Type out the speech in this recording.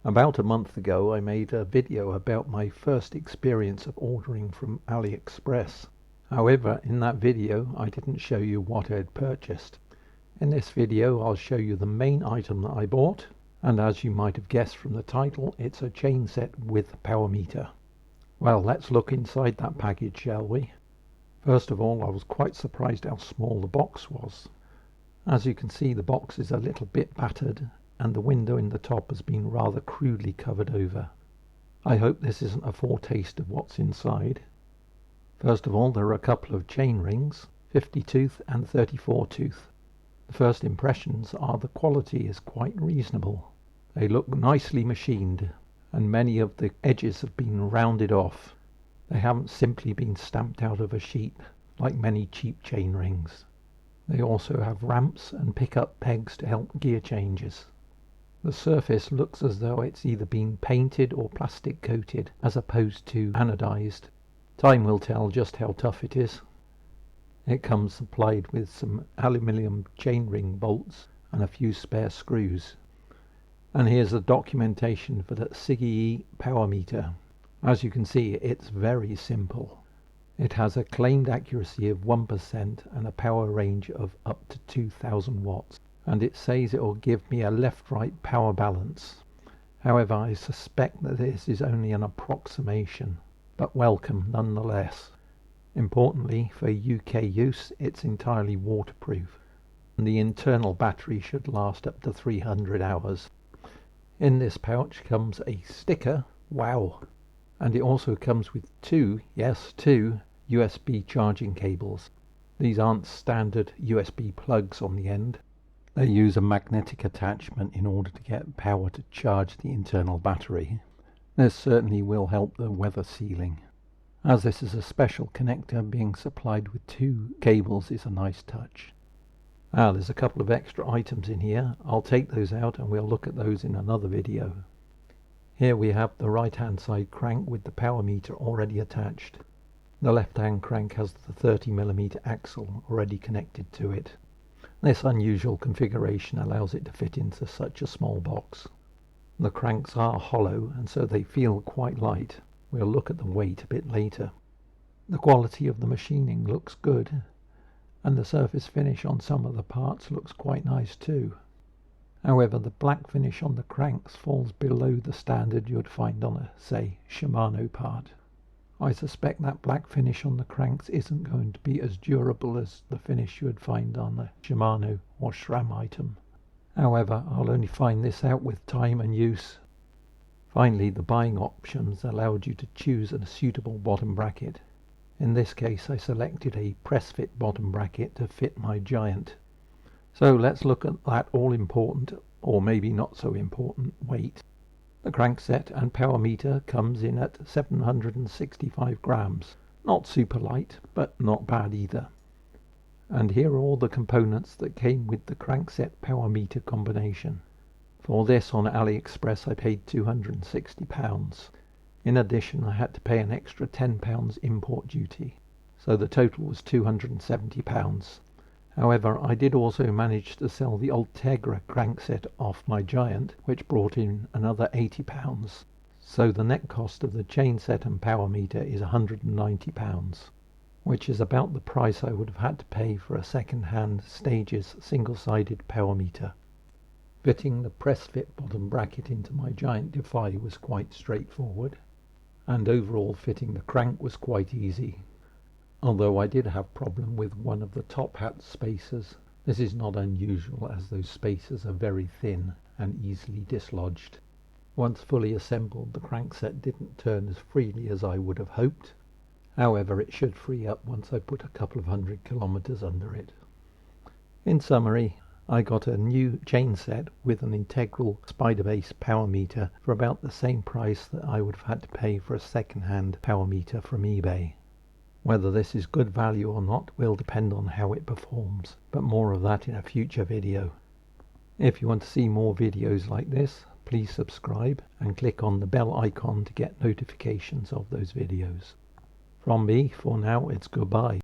About a month ago I made a video about my first experience of ordering from AliExpress. However, in that video I didn't show you what I had purchased. In this video I'll show you the main item that I bought, and as you might have guessed from the title, it's a chain set with power meter. Well, let's look inside that package, shall we? First of all, I was quite surprised how small the box was. As you can see, the box is a little bit battered and the window in the top has been rather crudely covered over. I hope this isn't a foretaste of what's inside. First of all, there are a couple of chain rings, 50 tooth and 34 tooth. The first impressions are the quality is quite reasonable. They look nicely machined and many of the edges have been rounded off. They haven't simply been stamped out of a sheet like many cheap chain rings. They also have ramps and pickup pegs to help gear changes. The surface looks as though it's either been painted or plastic coated as opposed to anodized. Time will tell just how tough it is. It comes supplied with some aluminium chainring bolts and a few spare screws. And here's the documentation for the SIGE power meter. As you can see, it's very simple. It has a claimed accuracy of 1% and a power range of up to 2000 watts. And it says it will give me a left-right power balance. However, I suspect that this is only an approximation, but welcome nonetheless. Importantly, for UK use, it's entirely waterproof, and the internal battery should last up to 300 hours. In this pouch comes a sticker, wow, and it also comes with two USB charging cables. These aren't standard USB plugs on the end. They use a magnetic attachment in order to get power to charge the internal battery. This certainly will help the weather sealing. As this is a special connector, being supplied with two cables is a nice touch. There's a couple of extra items in here. I'll take those out and we'll look at those in another video. Here we have the right hand side crank with the power meter already attached. The left hand crank has the 30mm axle already connected to it. This unusual configuration allows it to fit into such a small box. The cranks are hollow and so they feel quite light. We'll look at the weight a bit later. The quality of the machining looks good, and the surface finish on some of the parts looks quite nice too. However, the black finish on the cranks falls below the standard you'd find on a, say, Shimano part. I suspect that black finish on the cranks isn't going to be as durable as the finish you would find on a Shimano or SRAM item. However, I'll only find this out with time and use. Finally, the buying options allowed you to choose a suitable bottom bracket. In this case, I selected a press-fit bottom bracket to fit my Giant. So let's look at that all-important, or maybe not so important, weight. The crankset and power meter comes in at 765 grams. Not super light, but not bad either. And here are all the components that came with the crankset power meter combination. For this on AliExpress I paid £260. In addition, I had to pay an extra £10 import duty, so the total was £270. However, I did also manage to sell the Ultegra crankset off my Giant, which brought in another £80. So the net cost of the chain set and power meter is £190, which is about the price I would have had to pay for a second-hand Stages single-sided power meter. Fitting the press-fit bottom bracket into my Giant Defy was quite straightforward, and overall fitting the crank was quite easy. Although I did have problem with one of the top hat spacers. This is not unusual as those spacers are very thin and easily dislodged. Once fully assembled, the crankset didn't turn as freely as I would have hoped. However, it should free up once I put a couple of 100 kilometers under it. In summary, I got a new chain set with an integral spider base power meter for about the same price that I would have had to pay for a second-hand power meter from eBay. Whether this is good value or not will depend on how it performs, but more of that in a future video. If you want to see more videos like this, please subscribe and click on the bell icon to get notifications of those videos. From me, for now, it's goodbye.